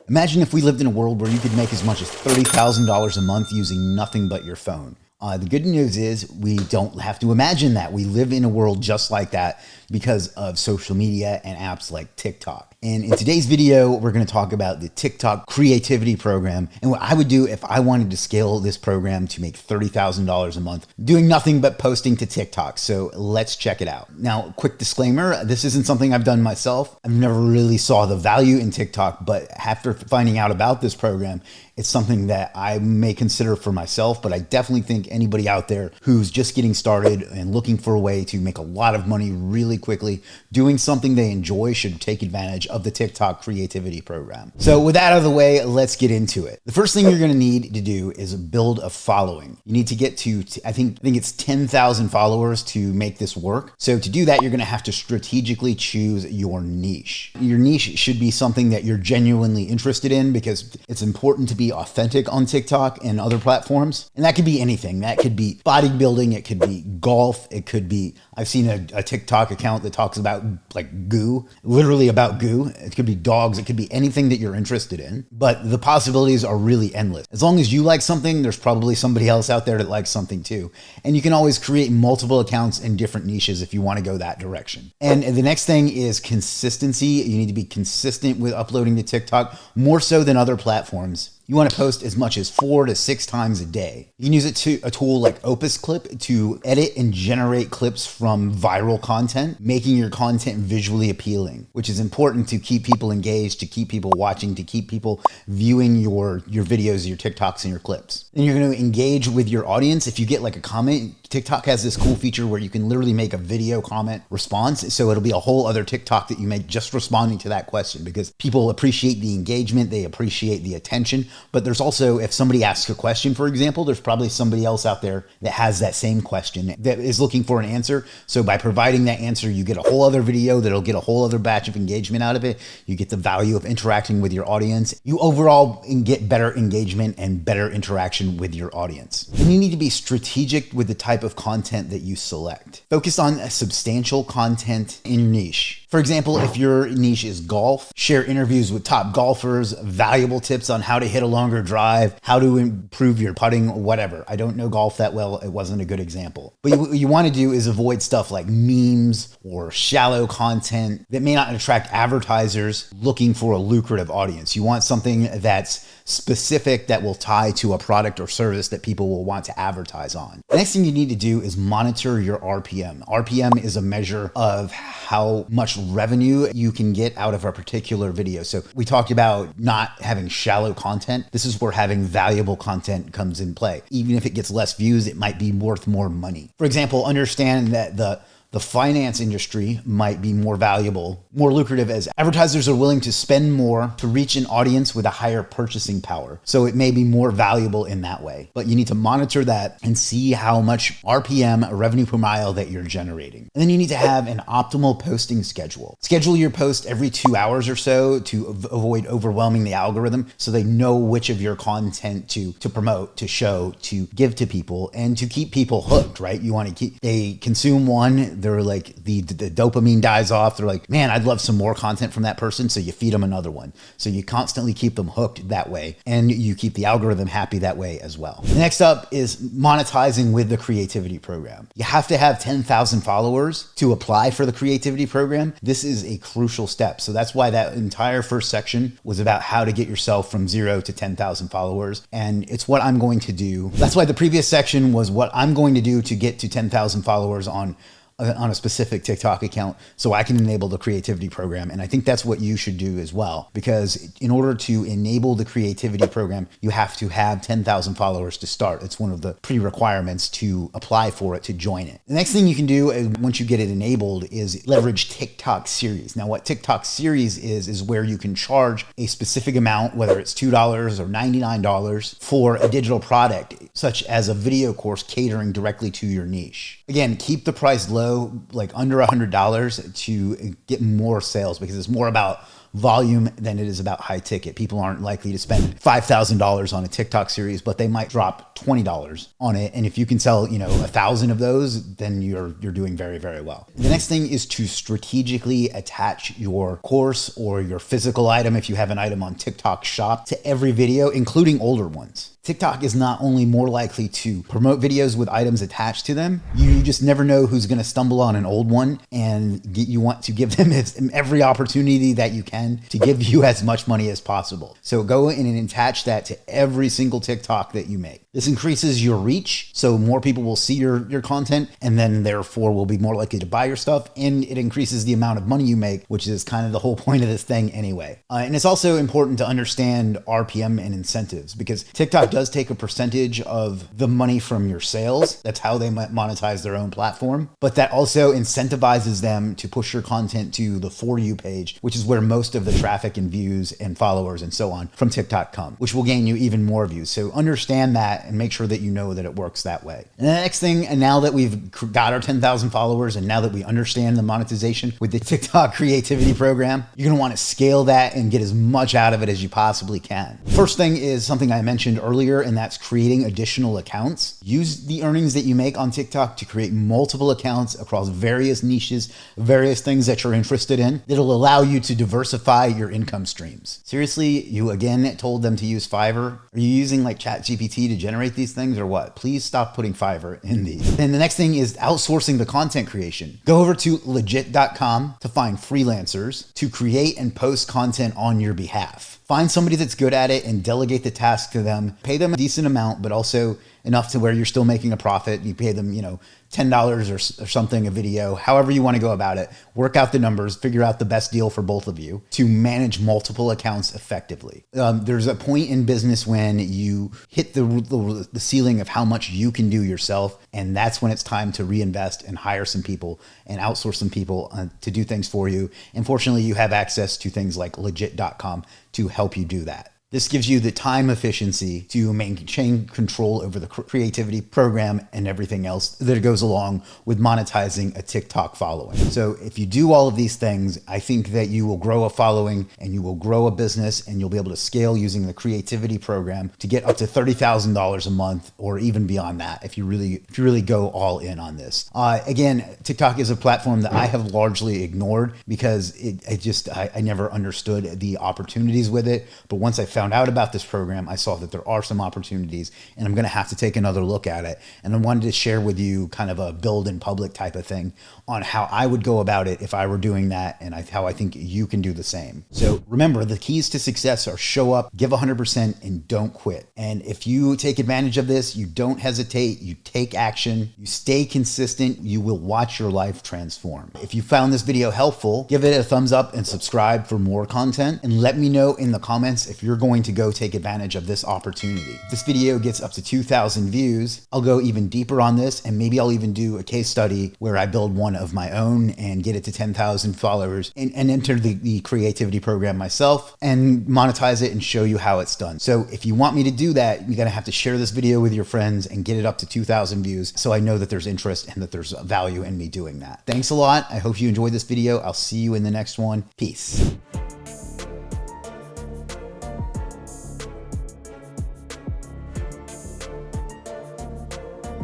Imagine if we lived in a world where you could make as much as $30,000 a month using nothing but your phone. The good news is we don't have to imagine that. We live in a world just like that because of social media and apps like TikTok. And in today's video, we're going to talk about the TikTok creativity program and what I would do if I wanted to scale this program to make $30,000 a month doing nothing but posting to TikTok. So let's check it out. Now, quick disclaimer, this isn't something I've done myself. I've never really saw the value in TikTok, but after finding out about this program, it's something that I may consider for myself, but I definitely think anybody out there who's just getting started and looking for a way to make a lot of money really quickly, doing something they enjoy, should take advantage of the TikTok creativity program. So with that out of the way, let's get into it. The first thing you're gonna need to do is build a following. You need to get to, I think it's 10,000 followers to make this work. So to do that, you're gonna have to strategically choose your niche. Your niche should be something that you're genuinely interested in, because it's important to be authentic on TikTok and other platforms. And that could be anything. That could be bodybuilding, it could be golf, it could be, I've seen a TikTok account that talks about like goo, literally about goo. It could be dogs, it could be anything that you're interested in, but the possibilities are really endless. As long as you like something, there's probably somebody else out there that likes something too. And you can always create multiple accounts in different niches if you want to go that direction. And the next thing is consistency. You need to be consistent with uploading to TikTok, more so than other platforms. You want to post as much as 4 to 6 times a day. You can use it to a tool like Opus Clip to edit and generate clips from viral content, making your content visually appealing, which is important to keep people engaged, to keep people watching, to keep people viewing your videos, your TikToks, and your clips. Then you're going to engage with your audience. If you get like a comment, TikTok has this cool feature where you can literally make a video comment response. So it'll be a whole other TikTok that you make just responding to that question, because people appreciate the engagement, they appreciate the attention. But there's also, if somebody asks a question, for example, there's probably somebody else out there that has that same question that is looking for an answer. So by providing that answer, you get a whole other video that'll get a whole other batch of engagement out of it. You get the value of interacting with your audience. You overall get better engagement and better interaction with your audience. And you need to be strategic with the type of content that you select. Focus on substantial content in your niche. For example, if your niche is golf, share interviews with top golfers, valuable tips on how to hit a longer drive, how to improve your putting, whatever. I don't know golf that well. It wasn't a good example. But what you want to do is avoid stuff like memes or shallow content that may not attract advertisers looking for a lucrative audience. You want something that's specific, that will tie to a product or service that people will want to advertise on. The next thing you need to do is monitor your RPM. RPM is a measure of how much revenue you can get out of a particular video. So we talked about not having shallow content. This is where having valuable content comes in play. Even if it gets less views, it might be worth more money. For example, understand that the finance industry might be more valuable, more lucrative, as advertisers are willing to spend more to reach an audience with a higher purchasing power. So it may be more valuable in that way. But you need to monitor that and see how much RPM, revenue per mile, that you're generating. And then you need to have an optimal posting schedule. Schedule your post every 2 hours or so to avoid overwhelming the algorithm, so they know which of your content to promote, to show, to give to people, and to keep people hooked, right? You want to keep, they consume one, they're like, the dopamine dies off. They're like, man, I'd love some more content from that person. So you feed them another one. So you constantly keep them hooked that way. And you keep the algorithm happy that way as well. Next up is monetizing with the creativity program. You have to have 10,000 followers to apply for the creativity program. This is a crucial step. So that's why that entire first section was about how to get yourself from 0 to 10,000 followers. And it's what I'm going to do. That's why the previous section was what I'm going to do to get to 10,000 followers on a specific TikTok account, so I can enable the creativity program. And I think that's what you should do as well, because in order to enable the creativity program, you have to have 10,000 followers to start. It's one of the pre-requirements to apply for it, to join it. The next thing you can do once you get it enabled is leverage TikTok series. Now, what TikTok series is where you can charge a specific amount, whether it's $2 or $99, for a digital product, such as a video course catering directly to your niche. Again, keep the price low, like under $100, to get more sales, because it's more about volume than it is about high ticket. People aren't likely to spend $5,000 on a TikTok series, but they might drop $20 on it. And if you can sell, 1,000 of those, then you're doing very, very well. The next thing is to strategically attach your course or your physical item, if you have an item on TikTok Shop, to every video, including older ones. TikTok is not only more likely to promote videos with items attached to them, you just never know who's going to stumble on an old one, and you want to give them every opportunity that you can to give you as much money as possible. So go in and attach that to every single TikTok that you make. This increases your reach, so more people will see your content, and then therefore will be more likely to buy your stuff, and it increases the amount of money you make, which is kind of the whole point of this thing anyway. And it's also important to understand RPM and incentives, because TikTok does take a percentage of the money from your sales. That's how they monetize their own platform. But that also incentivizes them to push your content to the For You page, which is where most of the traffic and views and followers and so on from TikTok come, which will gain you even more views. So understand that and make sure that you know that it works that way. And the next thing, and now that we've got our 10,000 followers and now that we understand the monetization with the TikTok creativity program, you're going to want to scale that and get as much out of it as you possibly can. First thing is something I mentioned earlier, and that's creating additional accounts. Use the earnings that you make on TikTok to create multiple accounts across various niches, various things that you're interested in. It'll allow you to diversify your income streams. Seriously, you again told them to use Fiverr. Are you using like ChatGPT to generate these things or what? Please stop putting Fiverr in these. And the next thing is outsourcing the content creation. Go over to Legiit.com to find freelancers to create and post content on your behalf. Find somebody that's good at it and delegate the task to them. Pay them a decent amount, but also enough to where you're still making a profit. You pay them, $10 or something a video, however you want to go about it. Work out the numbers, figure out the best deal for both of you to manage multiple accounts effectively. There's a point in business when you hit the ceiling of how much you can do yourself, and that's when it's time to reinvest and hire some people and outsource some people to do things for you. And fortunately, you have access to things like Legiit.com to help you do that. This gives you the time efficiency to maintain control over the creativity program and everything else that goes along with monetizing a TikTok following. So if you do all of these things, I think that you will grow a following and you will grow a business, and you'll be able to scale using the creativity program to get up to $30,000 a month or even beyond that if you really go all in on this. Again, TikTok is a platform that I have largely ignored because I never understood the opportunities with it. But once I found out about this program, I saw that there are some opportunities, and I'm going to have to take another look at it. And I wanted to share with you kind of a build in public type of thing on how I would go about it if I were doing that, and how I think you can do the same. So remember, the keys to success are show up, give 100%, and don't quit. And if you take advantage of this, you don't hesitate, you take action, you stay consistent, you will watch your life transform. If you found this video helpful, give it a thumbs up and subscribe for more content, and let me know in the comments if you're going to go take advantage of this opportunity. If this video gets up to 2,000 views, I'll go even deeper on this, and maybe I'll even do a case study where I build one of my own and get it to 10,000 followers and enter the creativity program myself and monetize it and show you how it's done. So if you want me to do that, you're gonna have to share this video with your friends and get it up to 2,000 views so I know that there's interest and that there's value in me doing that. Thanks a lot. I hope you enjoyed this video. I'll see you in the next one. Peace.